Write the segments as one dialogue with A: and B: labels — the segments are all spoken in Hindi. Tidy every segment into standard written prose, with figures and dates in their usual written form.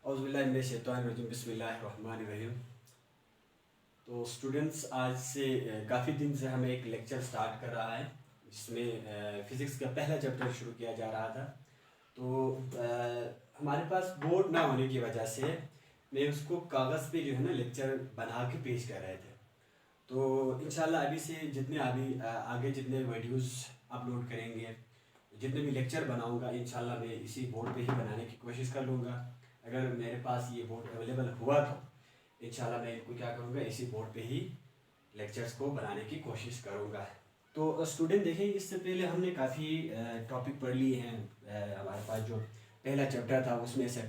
A: औज़ुबिल्लाहिमिनश्शैतानिर्रजीम बिस्मिल्लाहिर्रहमानिर्रहीम। तो स्टूडेंट्स, आज से काफ़ी दिन से हमें एक लेक्चर स्टार्ट कर रहा है जिसमें फ़िज़िक्स का पहला चैप्टर शुरू किया जा रहा था। तो हमारे पास बोर्ड ना होने की वजह से मैं उसको कागज़ पे जो है ना लेक्चर बना के पेश कर रहे थे। तो इंशाल्लाह अभी से आगे जितने वीडियोस अपलोड करेंगे, जितने भी लेक्चर बनाऊंगा, इंशाल्लाह मैं इसी बोर्ड पे ही बनाने की कोशिश कर लूँगा। अगर मेरे पास ये बोर्ड अवेलेबल हुआ तो इंशाल्लाह मैं इनको क्या करूँगा, इसी बोर्ड पे ही लेक्चर्स को बनाने की कोशिश करूँगा। तो स्टूडेंट देखें, इससे पहले हमने काफ़ी टॉपिक पढ़ लिए हैं। हमारे पास जो पहला चैप्टर था उसमें से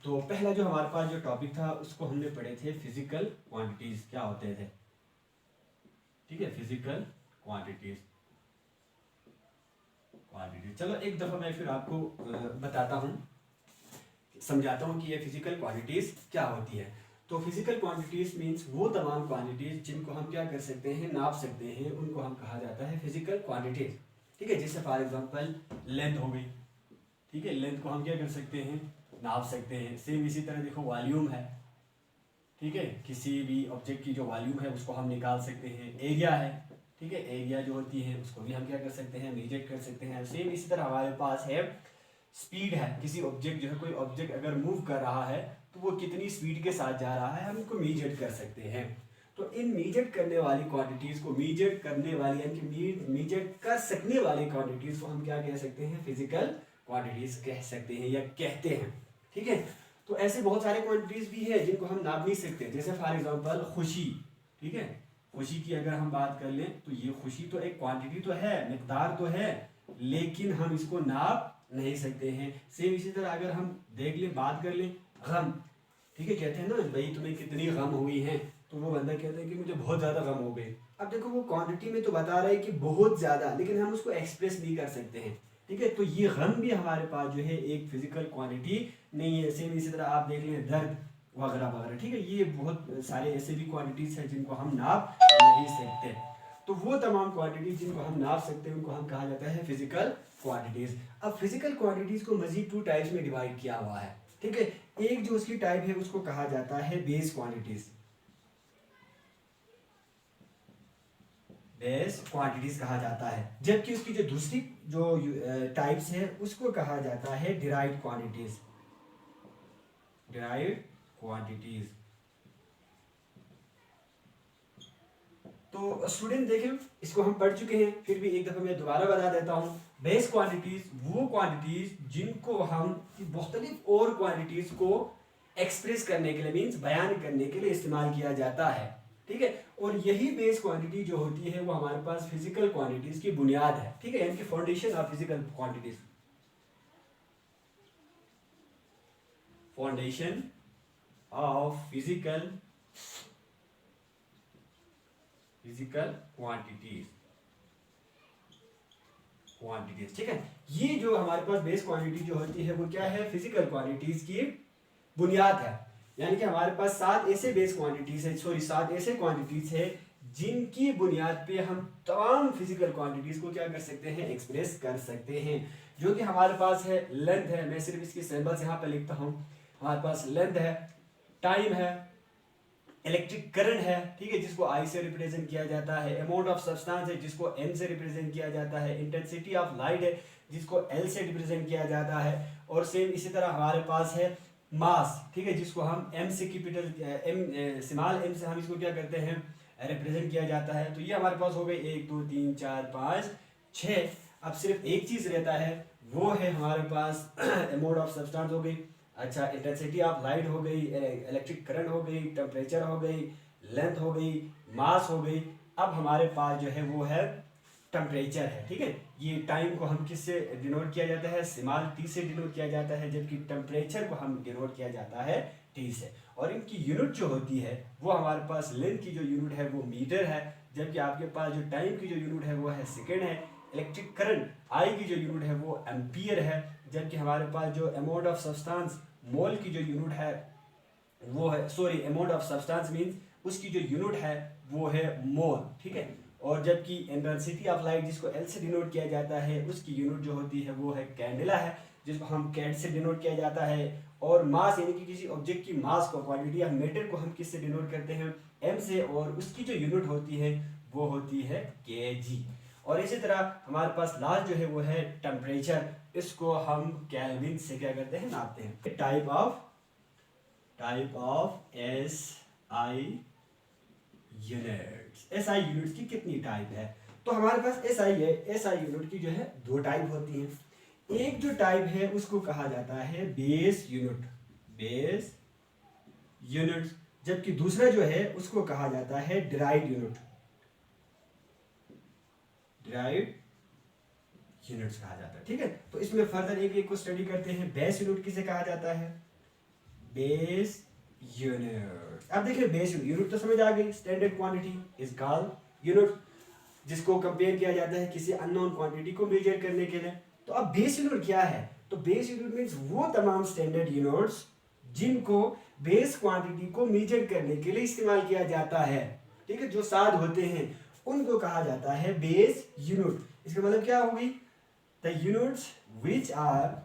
A: तो पहला जो हमारे पास जो टॉपिक था उसको हमने पढ़े थे फिजिकल क्वांटिटीज़ क्या होते थे। ठीक है, फिजिकल क्वांटिटीज़। चलो एक दफ़ा मैं फिर आपको बताता हूँ, समझाता हूँ कि ये फिजिकल क्वांटिटीज़ क्या होती है। तो फिजिकल क्वांटिटीज़ मींस वो तमाम क्वांटिटीज़ जिनको हम क्या कर सकते हैं, नाप सकते हैं, उनको हम कहा जाता है फिजिकल क्वांटिटीज़। ठीक है, जैसे फॉर एग्जांपल लेंथ हो गई। ठीक है, लेंथ को हम क्या कर सकते हैं, नाप सकते हैं। सेम इसी तरह देखो वॉल्यूम है। ठीक है, किसी भी ऑब्जेक्ट की जो वॉल्यूम है उसको हम निकाल सकते हैं। एरिया है, ठीक है, एरिया जो होती है उसको भी हम क्या कर सकते हैं, मेजर कर सकते हैं। सेम इसी तरह हमारे पास है स्पीड है। किसी ऑब्जेक्ट जो है, कोई ऑब्जेक्ट अगर मूव कर रहा है तो वो कितनी स्पीड के साथ जा रहा है, हम इसको मेजर कर सकते हैं। तो इन मेजर करने वाली क्वांटिटीज़ को मेजर करने वाली यानी कि मेजर कर सकने वाली क्वांटिटीज़ को हम क्या कह सकते हैं, फिजिकल क्वांटिटीज़ कह सकते हैं या कहते हैं। ठीक है, तो ऐसे बहुत सारे क्वांटिटीज़ भी है जिनको हम नाप नहीं सकते। जैसे फॉर एग्जांपल खुशी। ठीक है, खुशी की अगर हम बात कर लें तो ये खुशी तो एक क्वांटिटी तो है, मिकदार तो है, लेकिन हम इसको नाप नहीं सकते हैं। सेम इसी तरह अगर हम देख लें, बात कर लें गम। ठीक है, कहते हैं ना भाई तुम्हें कितनी गम हुई है, तो वो बंदा कहता है कि मुझे बहुत ज़्यादा गम हो गई। अब देखो वो क्वांटिटी में तो बता रहा है कि बहुत ज़्यादा, लेकिन हम उसको एक्सप्रेस नहीं कर सकते हैं। ठीक है, तो ये गम भी हमारे पास जो है एक फिजिकल क्वांटिटी नहीं है। सेम इसी तरह आप देख लें दर्द वगैरह वगैरह। ठीक है, ये बहुत सारे ऐसे भी क्वांटिटीज़ हैं जिनको हम नाप नहीं सकते। तो वो तमाम क्वांटिटीज जिनको हम नाप सकते हैं उनको हम कहा जाता है फिजिकल क्वांटिटीज। अब फिजिकल क्वांटिटीज को मजीद 2 टाइप्स में डिवाइड किया हुआ है। ठीक है, एक जो उसकी टाइप है उसको कहा जाता है बेस क्वांटिटीज। बेस क्वांटिटीज कहा जाता है, जबकि उसकी जो दूसरी जो टाइप्स है उसको कहा जाता है डिराइव्ड क्वांटिटीज। Derived quantities. तो स्टूडेंट देखें, इसको हम पढ़ चुके हैं, फिर भी एक दफ़ा मैं दोबारा बता देता हूँ। बेस क्वांटिटीज वो क्वांटिटीज जिनको हम मुख्तलिफ और क्वांटिटीज को एक्सप्रेस करने के लिए मीन्स बयान करने के लिए इस्तेमाल किया जाता है। ठीक है, और यही बेस क्वांटिटी जो होती है वो हमारे पास फिजिकल क्वांटिटीज की बुनियाद है। ठीक है, यानी कि foundation of physical quantities. Foundation of physical quantities. ठीक है, ये जो हमारे पास बेस क्वांटिटी जो होती है वो क्या है, फिजिकल क्वांटिटीज की बुनियाद है। यानी कि हमारे पास 7 ऐसे बेस क्वांटिटीज है, 7 ऐसे क्वांटिटीज है जिनकी बुनियाद पे हम तमाम फिजिकल क्वांटिटीज को क्या कर सकते हैं, एक्सप्रेस कर सकते हैं। जो कि हमारे पास है लेंथ है, मैं सिर्फ इसकी सिंबल्स यहाँ पे लिखता हूँ। हमारे पास लेंथ है, टाइम है, इलेक्ट्रिक करंट है, ठीक है, जिसको आई से रिप्रेजेंट किया जाता है, अमाउंट ऑफ सब्सटेंस है जिसको एन से रिप्रेजेंट किया जाता है, इंटेंसिटी ऑफ लाइट है जिसको एल से रिप्रेजेंट किया जाता है, और सेम इसी तरह हमारे पास है मास। ठीक है, जिसको हम एम से कैपिटल एम स्मॉल एम से हम इसको क्या करते हैं, रिप्रेजेंट किया जाता है। तो ये हमारे पास हो गए 1 2 3 4 5 6। अब सिर्फ एक चीज़ रहता है, वो है हमारे पास अमाउंट ऑफ सब्सटेंस हो गई, अच्छा, इंटेंसिटी ऑफ लाइट हो गई, इलेक्ट्रिक करंट हो गई, टेम्परेचर हो गई, लेंथ हो गई, मास हो गई। अब हमारे पास जो है वो है टेम्परेचर है। ठीक है, ये टाइम को हम किससे डिनोट किया जाता है, स्मॉल टी से डिनोट किया जाता है, जबकि टेम्परेचर को हम डिनोट किया जाता है टी से। और इनकी यूनिट जो होती है वो हमारे पास लेंथ की जो यूनिट है वो मीटर है, जबकि आपके पास जो टाइम की जो यूनिट है वो है सेकेंड है। इलेक्ट्रिक करंट आई की जो यूनिट है वो एम्पियर है, जबकि हमारे पास जो अमाउंट ऑफ सब्सटेंस मोल की जो यूनिट है वो है, sorry, amount of substance means उसकी जो यूनिट है वो है मोल। ठीक है, और जबकि इंटेंसिटी ऑफ लाइट जिसको एल से डिनोट किया जाता है उसकी यूनिट जो होती है वो है कैंडेला है, जिसको हम कैट से डिनोट किया जाता है। और मास यानी कि किसी ऑब्जेक्ट की मास को, क्वांटिटी ऑफ मैटर को हम किससे डिनोट करते हैं, एम से, और उसकी जो यूनिट होती है वो होती है केजी। और इसी तरह हमारे पास लास्ट जो है वो है टेम्परेचर, इसको हम केल्विन से क्या करते हैं, नापते हैं। Type of S I units. S I units की कितनी टाइप है, तो हमारे पास एस आई है, एस आई यूनिट की जो है दो टाइप होती हैं। एक जो टाइप है उसको कहा जाता है बेस यूनिट, बेस यूनिट, जबकि दूसरा जो है उसको कहा जाता है डिराइव्ड यूनिट, डिराइव्ड यूनिट्स कहा जाता है। ठीक है, तो इसमें फर्दर एक एक को स्टडी करते हैं। बेस यूनिट किसे कहा जाता है, बेस यूनिट। अब देखिए बेस यूनिट तो समझ आ गई, standard quantity is called unit, जिसको कंपेयर किया जाता है किसी अननोन क्वांटिटी को मेजर करने के लिए। तो अब बेस यूनिट क्या है, तो बेस यूनिट मींस वो तमाम स्टैंडर्ड यूनिट्स जिनको बेस क्वांटिटी को मेजर करने के लिए इस्तेमाल किया जाता है। ठीक है, जो साध होते हैं उनको कहा जाता है बेस यूनिट। इसका मतलब क्या होगी, the units which are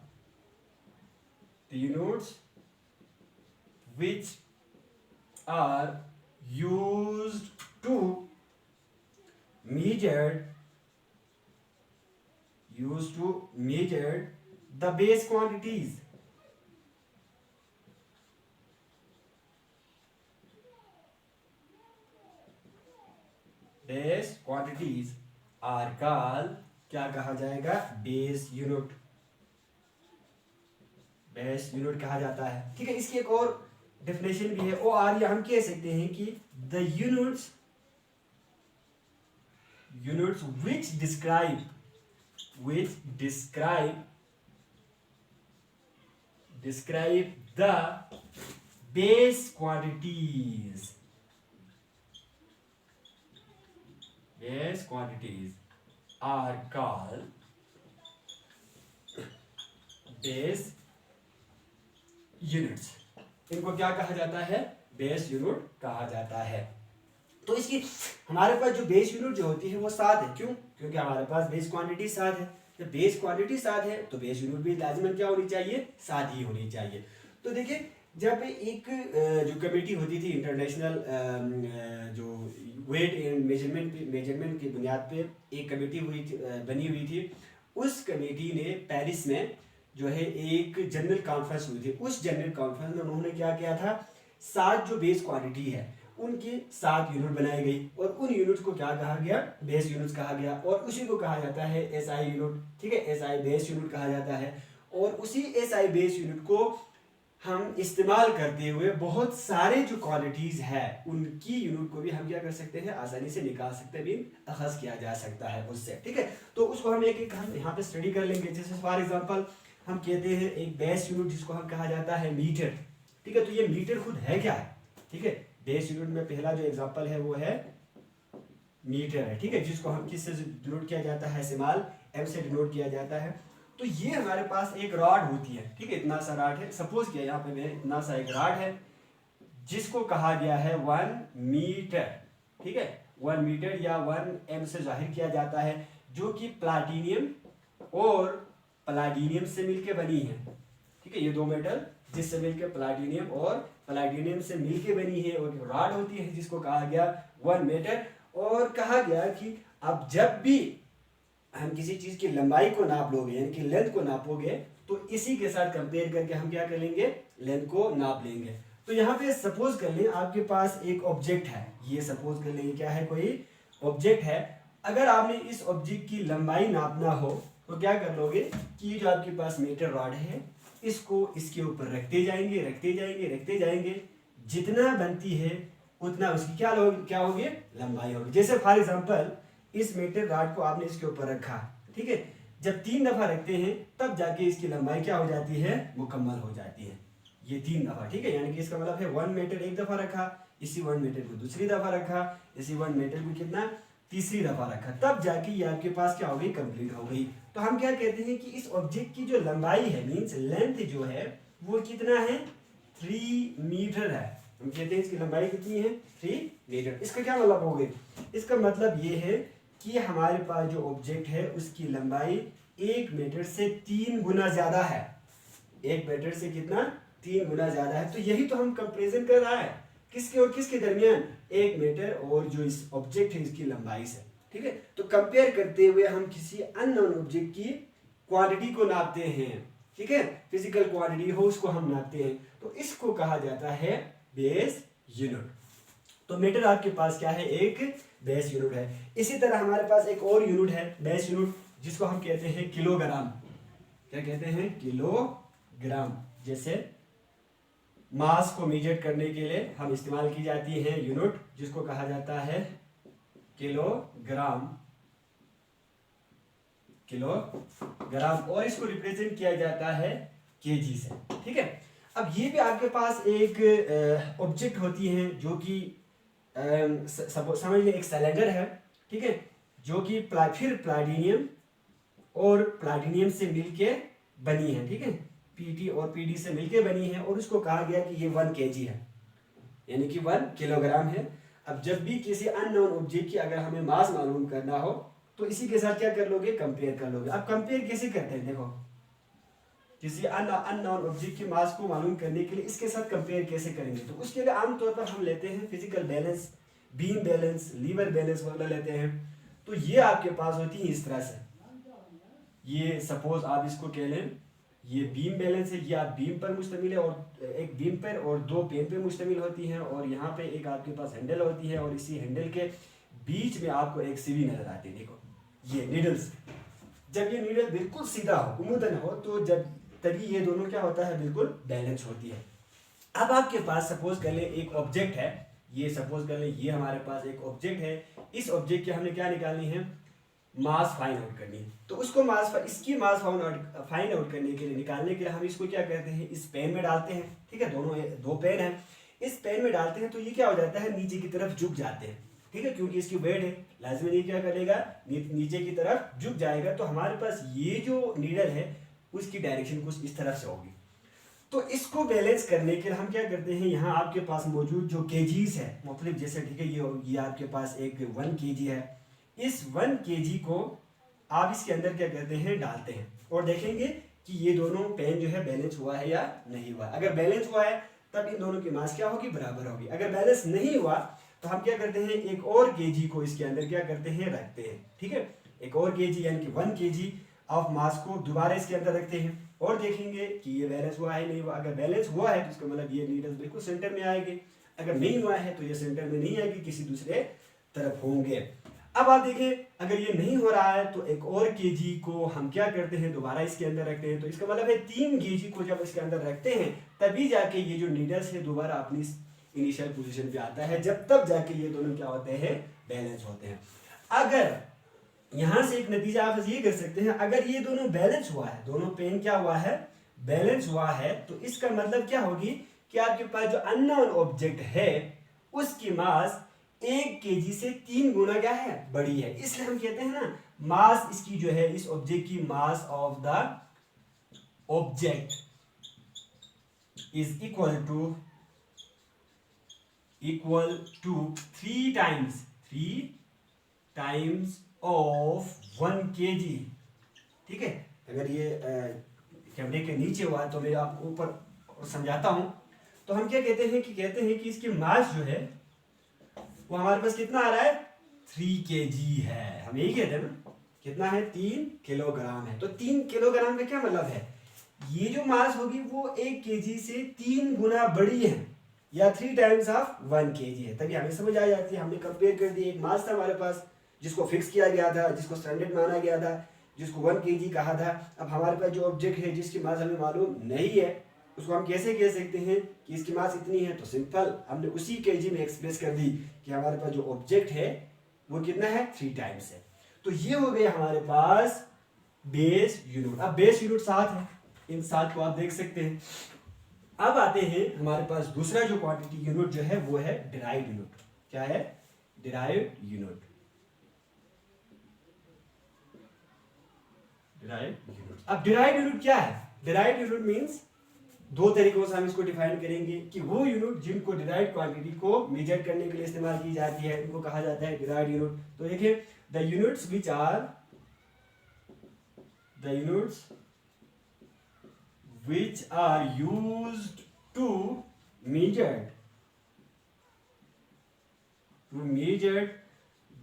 A: used to measure the base quantities, base quantities are called, क्या कहा जाएगा, बेस यूनिट, बेस यूनिट कहा जाता है। ठीक है, इसकी एक और डेफिनेशन भी है, ओ आर, या हम कह सकते हैं कि the units which describe the base quantities are called base units. इनको क्या कहा जाता है, बेस यूनिट कहा जाता है। तो इसकी हमारे पास जो बेस यूनिट जो होती है वो 7 है। क्यों, क्योंकि हमारे पास बेस क्वांटिटी 7 है। जब बेस क्वांटिटी 7 है तो बेस यूनिट भी लाजिमन क्या होनी चाहिए, 7 ही होनी चाहिए। तो देखिए, जब एक जो कमेटी होती थी इंटरनेशनल, जो वेट एंड मेजरमेंट की बुनियाद पे एक कमेटी बनी हुई थी, उस कमेटी ने पेरिस में जो है एक जनरल कॉन्फ्रेंस हुई थी। उस जनरल कॉन्फ्रेंस में उन्होंने क्या किया था, 7 जो बेस क्वांटिटी है उनकी 7 यूनिट बनाई गई, और उन यूनिट्स को क्या कहा गया, बेस यूनिट्स कहा गया, और उसी को कहा जाता है एसआई यूनिट। ठीक है, एसआई बेस यूनिट कहा जाता है। और उसी एसआई बेस यूनिट को हम इस्तेमाल करते हुए बहुत सारे जो क्वालिटीज है उनकी यूनिट को भी हम क्या कर सकते हैं, आसानी से निकाल सकते हैं, भी अखज़ किया जा सकता है उससे। ठीक है, तो उसको हम एक हम यहाँ पे स्टडी कर लेंगे। जैसे फॉर एग्जांपल हम कहते हैं एक बेस यूनिट जिसको हम कहा जाता है मीटर। ठीक है, तो ये मीटर खुद है क्या है, ठीक है, बेस यूनिट में पहला जो एग्जांपल है वो है मीटर है। ठीक है, जिसको हम किससे डिनोट किया जाता है, स्मॉल एम से डिनोट किया जाता है। तो ये हमारे पास एक रॉड होती है। ठीक है, इतना सा रॉड है, सपोज किया यहाँ पे मैं इतना सा एक रॉड है जिसको कहा गया है 1 मीटर। ठीक है, 1 मीटर या 1 एम से जाहिर किया जाता है, जो कि प्लाटिनियम और पैलेडियम से मिलके बनी है। ठीक है, ये दो मेटल जिससे मिलकर प्लाटिनियम और पैलेडियम से मिलके बनी है, और रॉड होती है जिसको कहा गया 1 मीटर। और कहा गया कि अब जब भी हम किसी चीज की लंबाई को नाप लोगे, यानी कि लेंथ को नापोगे, तो इसी के साथ कंपेयर करके हम क्या कर लेंगे, लेंथ को नाप लेंगे। तो यहाँ पे सपोज कर लें आपके पास एक ऑब्जेक्ट है, ये सपोज कर लें क्या है, कोई ऑब्जेक्ट है। अगर आपने इस ऑब्जेक्ट की लंबाई नापना हो तो क्या कर लोगे कि जो आपके पास मीटर रॉड है इसको इसके ऊपर रखते जाएंगे, जितना बनती है उतना उसकी क्या होगी, लंबाई होगी। जैसे फॉर एग्जांपल इस मीटर रॉड को आपने इसके ऊपर रखा, ठीक है, जब 3 दफा रखते हैं तब जाके इसकी लंबाई क्या हो जाती है, मुकम्मल हो जाती है, ये 3 दफा। ठीक है, यानी कि इसका मतलब है 1 मीटर एक दफा रखा, इसी 1 मीटर को दूसरी दफा रखा, इसी 1 मीटर को कितना, तीसरी दफा रखा, तब जाके ये आपके पास क्या हो गई, कंप्लीट हो गई। तो हम क्या कहते हैं कि इस ऑब्जेक्ट की जो लंबाई है, मींस लेंथ जो है वो कितना है, 3 मीटर है। हम कहते हैं इसकी लंबाई कितनी है 3 मीटर। इसका क्या मतलब हो गया, इसका मतलब ये है कि हमारे पास जो ऑब्जेक्ट है उसकी लंबाई 1 मीटर से 3 गुना ज्यादा है। 1 मीटर से कितना 3 गुना ज्यादा है। तो यही तो हम कंपैरिजन कर रहा है किसके और किसके दरमियान, 1 मीटर और जो इस ऑब्जेक्ट है इसकी लंबाई से। ठीक है, तो कंपेयर करते हुए हम किसी अननोन ऑब्जेक्ट की क्वांटिटी को नापते हैं। ठीक है, फिजिकल क्वांटिटी हो उसको हम नापते हैं, तो इसको कहा जाता है बेस यूनिट। तो मीटर आपके पास क्या है, एक बेस यूनिट है। इसी तरह हमारे पास एक और यूनिट है बेस यूनिट, जिसको हम कहते हैं किलोग्राम। क्या कहते हैं, किलोग्राम। जैसे मास को मेजर करने के लिए हम इस्तेमाल की जाती है यूनिट, जिसको कहा जाता है किलोग्राम। किलोग्राम, और इसको रिप्रेजेंट किया जाता है केजी से। ठीक है, अब ये भी आपके पास एक ऑब्जेक्ट होती है जो कि समझ लें एक सिलेंडर है। ठीक है, जो कि फिर प्लैटिनियम और प्लैटिनियम से मिलके बनी है। ठीक है, पीटी और पीडी से मिलके बनी है, और उसको कहा गया कि ये 1 केजी है, यानी कि 1 किलोग्राम है। अब जब भी किसी अननोन ऑब्जेक्ट की अगर हमें मास मालूम करना हो तो इसी के साथ क्या कर लोगे, कंपेयर कर लोगे। अब कंपेयर कैसे करते हैं, देखो किसी अननोन ऑब्जेक्ट की मास को मालूम करने के लिए इसके साथ कंपेयर कैसे करेंगे, तो उसके लिए आमतौर पर हम लेते हैं physical balance, beam balance, lever balance वगैरह लेते हैं। तो ये आपके पास होती है इस तरह से। ये सपोज आप इसको कह लें, ये बीम बैलेंस है, ये आप बीम पर मुश्तमिल है, और एक बीम पर और 2 पेन पे मुश्तमिल होती है, और यहाँ पे एक आपके पास हैंडल होती है, और इसी हैंडल के बीच में आपको एक सीवी नजर आती है। देखो ये नीडल्स, जब ये नीडल बिल्कुल सीधा हो, उमुदन हो, तो जब तभी ये दोनों क्या होता है, बिल्कुल बैलेंस होती है। अब आपके पास सपोज कर ले एक ऑब्जेक्ट है, ये सपोज कर ले ये हमारे पास एक ऑब्जेक्ट है। इस ऑब्जेक्ट की हमने क्या निकालनी है, मास फाइंड आउट करनी है। तो उसको इसकी मास फाइंड आउट करने के लिए, निकालने के लिए हम इसको क्या करते हैं, इस पेन में डालते हैं। ठीक है, दोनों 2 पेन है, इस पेन में डालते हैं, तो ये क्या हो जाता है, नीचे की तरफ झुक जाते हैं। ठीक है, क्योंकि इसकी वेट है, लाजमी ये क्या करेगा, नीचे की तरफ झुक जाएगा। तो हमारे पास ये जो नीडल है उसकी डायरेक्शन कुछ इस तरफ से होगी। तो इसको बैलेंस करने के लिए हम क्या करते हैं, यहाँ आपके पास मौजूद जो केजीज है मुख्तलिफ, जैसे ठीक है ये आपके पास एक 1 केजी है, इस 1 केजी को आप इसके अंदर क्या करते हैं, डालते हैं, और देखेंगे कि ये दोनों पेन जो है बैलेंस हुआ है या नहीं हुआ। अगर बैलेंस हुआ है तब इन दोनों की मास क्या होगी, बराबर होगी। अगर बैलेंस नहीं हुआ तो हम क्या करते हैं, एक और केजी को इसके अंदर क्या करते हैं, रखते हैं। ठीक है, एक और केजी यानी कि 1 केजी ऑफ मास को दोबारा इसके अंदर रखते हैं, और देखेंगे कि ये बैलेंस हुआ है नहीं हुआ। अगर बैलेंस हुआ है तो इसका मतलब ये नीडल्स बिल्कुल सेंटर में आएंगे, अगर नहीं हुआ है तो ये सेंटर में नहीं आएगी, किसी दूसरे तरफ होंगे। अब आप देखें, अगर ये नहीं हो रहा है तो एक और केजी को हम क्या करते हैं, दोबारा इसके अंदर रखते हैं। तो इसका मतलब है 3 केजी को जब इसके अंदर रखते हैं तभी जाके ये जो नीडल्स है दोबारा अपनी इनिशियल पोजीशन पे आता है, जब तब जाके ये दोनों क्या होते हैं, बैलेंस होते हैं। अगर यहां से एक नतीजा आप ये कर सकते हैं, अगर ये दोनों बैलेंस हुआ है, दोनों पेन क्या हुआ है, बैलेंस हुआ है, तो इसका मतलब क्या होगी कि आपके पास जो अननोन ऑब्जेक्ट है उसकी मास 1 केजी से 3 गुना क्या है, बड़ी है। इसलिए हम कहते हैं ना, मास इसकी जो है, इस ऑब्जेक्ट की mass of the object is equal to 3 times of 1 kg. ठीक है, अगर ये कैमरे के नीचे हुआ है तो मैं आपको ऊपर समझाता हूं। तो हम क्या कहते हैं कि इसकी मास जो है वो हमारे पास कितना आ रहा है, 3 केजी है। हम यही कहते हैं ना, कितना है, 3 किलोग्राम है। तो 3 किलोग्राम का क्या मतलब है, ये जो मास होगी वो 1 केजी से 3 गुना बड़ी है, या 3 टाइम्स ऑफ 1 केजी है। तभी हमें समझ आ जाती है। हमने कंपेयर कर दी, एक मास था हमारे पास जिसको फिक्स किया गया था, जिसको स्टैंडर्ड माना गया था, जिसको 1 केजी कहा था। अब हमारे पास जो ऑब्जेक्ट है जिसकी मास हमें मालूम नहीं है, उसको हम कैसे कह सकते हैं कि इसकी मास इतनी है, तो सिंपल हमने उसी केजी में एक्सप्रेस कर दी कि हमारे पास जो ऑब्जेक्ट है वो कितना है, 3 टाइम्स है। तो ये हो गए हमारे पास बेस यूनिट। अब बेस यूनिट 7 है, इन 7 को आप देख सकते हैं। अब आते हैं हमारे पास दूसरा जो क्वांटिटी यूनिट जो है वो है डिराइव्ड यूनिट। क्या है, डिराइव्ड यूनिट। अब डिराइव्ड यूनिट क्या है, डिराइव्ड यूनिट मींस दो तरीकों से हम इसको डिफाइन करेंगे कि वो यूनिट जिनको डिराइव्ड क्वांटिटी को मेजर करने के लिए इस्तेमाल की जाती है उनको कहा जाता है डिराइव्ड यूनिट। तो देखिए the units which are used to measure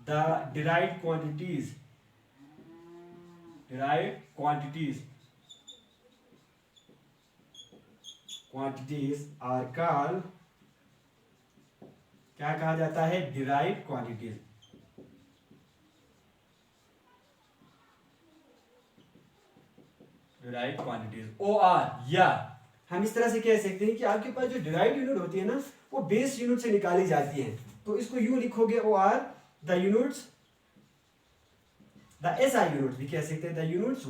A: the derived quantities are called, क्या कहा जाता है, derived quantities। derived quantities OR, या हम इस तरह से कह सकते हैं कि आपके पास जो derived यूनिट होती है ना वो बेस यूनिट से निकाली जाती है। तो इसको यूं लिखोगे OR the units, the SI units भी कह सकते हैं, the units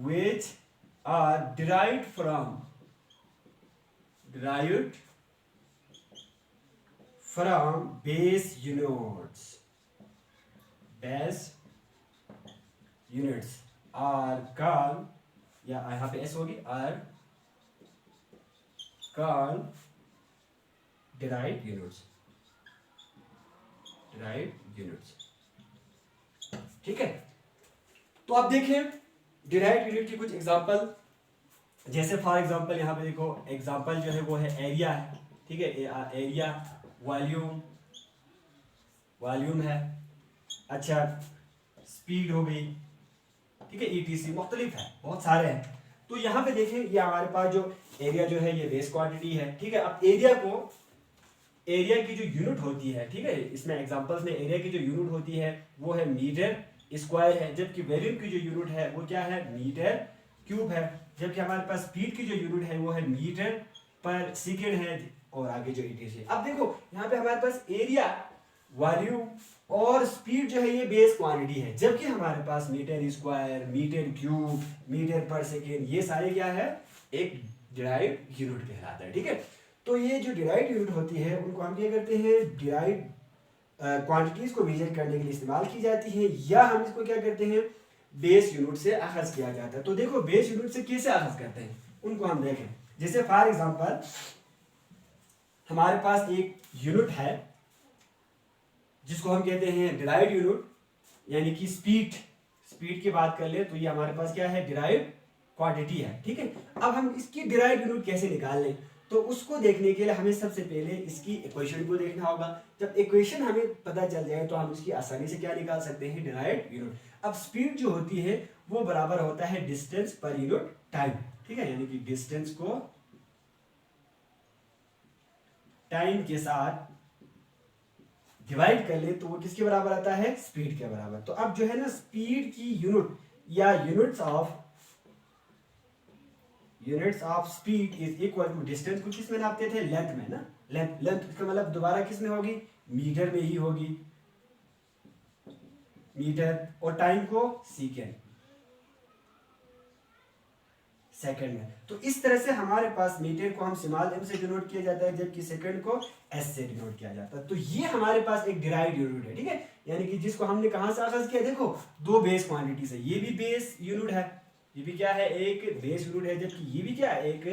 A: which are derived from base units are called, या यहाँ पे S होगी, are called derived units। ठीक है। तो आप देखें derived यूनिट की कुछ एग्जांपल, जैसे फॉर एग्जांपल यहाँ पे देखो एग्जांपल जो है वो है एरिया है, ठीक है, एरिया, वॉल्यूम है, अच्छा स्पीड हो गई, ठीक है, ETC मुख्तलिफ है, बहुत सारे हैं। तो यहाँ पे देखें ये हमारे पास जो एरिया जो है ये बेस क्वांटिटी है, ठीक है। अब एरिया की जो यूनिट होती है, ठीक है, इसमें एग्जांपल्स में एरिया की जो यूनिट होती है वो है मीटर स्क्वायर है, जबकि वॉल्यूम की जो यूनिट है वो क्या है, मीटर क्यूब है, जबकि हमारे पास स्पीड की जो यूनिट है वो है मीटर पर सेकेंड है, और आगे जो ETC। अब देखो यहाँ पे हमारे पास एरिया, वॉल्यूम और स्पीड जो है ये बेस क्वांटिटी है, जबकि हमारे पास metre square, metre cube, metre per second ये सारे क्या है, एक डिराइव्ड यूनिट कहलाता है, ठीक है। तो ये जो डिराइव्ड यूनिट होती है उनको हम क्या करते हैं, डिराइव्ड क्वांटिटीज को मेजर करने के लिए इस्तेमाल की जाती है, या हम इसको क्या करते हैं, बेस यूनिट से अखज़ किया जाता है। तो देखो बेस यूनिट से कैसे अखज़ करते हैं उनको हम देखें। जैसे फॉर एग्जांपल हमारे पास एक यूनिट है जिसको हम कहते हैं डिराइव्ड यूनिट, यानी कि स्पीड की बात कर ले तो ये हमारे पास क्या है, डिराइव्ड क्वांटिटी है, ठीक है। अब हम इसकी डिराइव्ड यूनिट कैसे निकाल लें, तो उसको देखने के लिए हमें सबसे पहले इसकी इक्वेशन को देखना होगा। जब इक्वेशन हमें पता चल जाए तो हम इसकी आसानी से क्या निकाल सकते हैं, डिराइव्ड यूनिट। अब स्पीड जो होती है वो बराबर होता है डिस्टेंस पर यूनिट टाइम, ठीक है, यानी कि डिस्टेंस को टाइम के साथ डिवाइड कर ले तो वो किसके बराबर आता है, स्पीड के बराबर। तो अब जो है ना स्पीड की यूनिट या units of speed is equal to distance को किस में नापते थे, लेंथ में ना, लेंथ का मतलब दोबारा किस में होगी, मीटर में ही होगी, मीटर, और टाइम को सेकंड में। तो इस तरह से हमारे पास मीटर को हम स्मॉल m से डिनोट किया जाता है, जबकि सेकंड को s से डिनोट किया जाता है। तो ये हमारे पास एक डिराइव्ड यूनिट है, ठीक है, यानी कि जिसको हमने कहां से आगाज किया, देखो दो बेस क्वांटिटी से, ये भी बेस यूनिट है, ये भी क्या है, एक बेस यूनिट है, जबकि ये भी क्या है, एक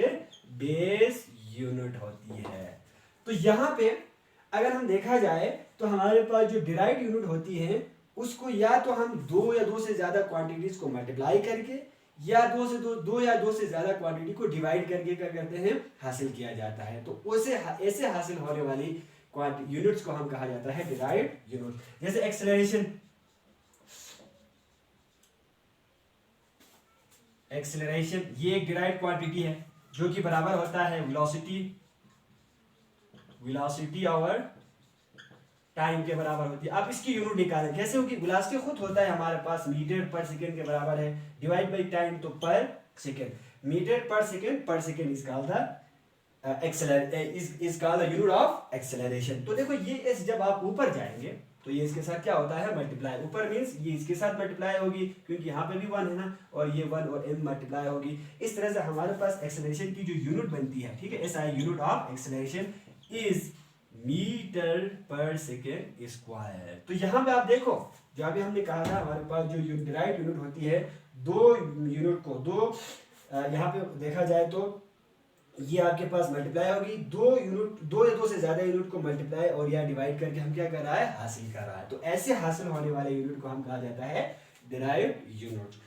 A: बेस यूनिट होती है। तो यहाँ पे अगर हम देखा जाए तो हमारे पास जो डिराइव्ड यूनिट होती है उसको या तो हम दो या दो से ज्यादा क्वांटिटीज को मल्टीप्लाई करके या दो या दो से ज्यादा क्वांटिटी को डिवाइड करके क्या करते हैं, हासिल किया जाता है। तो ऐसे हासिल होने वाली यूनिट्स को हम कहा जाता है डिराइव्ड यूनिट। जैसे एक्सेलरेशन ये एक डिराइव्ड क्वांटिटी है जो कि बराबर होता है वेलोसिटी ओवर टाइम के बराबर होती है। अब इसकी यूनिट निकालें, कैसे होगी, वेलोसिटी खुद होता है हमारे पास मीटर पर सेकंड के बराबर है, डिवाइड बाय टाइम तो पर सेकंड, मीटर पर second is called the unit of acceleration. तो देखो ये एस जब आप ऊपर जाएंगे तो ये इसके साथ क्या होता है, मल्टीप्लाई, ऊपर मींस ये इसके साथ मल्टीप्लाई होगी क्योंकि यहाँ पे भी 1 है ना, और ये 1 और m मल्टीप्लाई होगी। इस तरह से हमारे पास एक्सेलरेशन की जो यूनिट बनती है, ठीक है, SI unit of acceleration is metre per second square. तो यहाँ पे आप देखो जो अभी हमने कहा था हमारे पास जो डिराइव्ड यूनिट होती है, दो यूनिट को, दो यहाँ पे देखा जाए तो ये आपके पास मल्टीप्लाई होगी, दो यूनिट, दो या दो से ज्यादा यूनिट को मल्टीप्लाई और या डिवाइड करके हम क्या कर रहा है, हासिल कर रहा है। तो ऐसे हासिल होने वाले यूनिट को हम कहा जाता है डिराइव्ड यूनिट।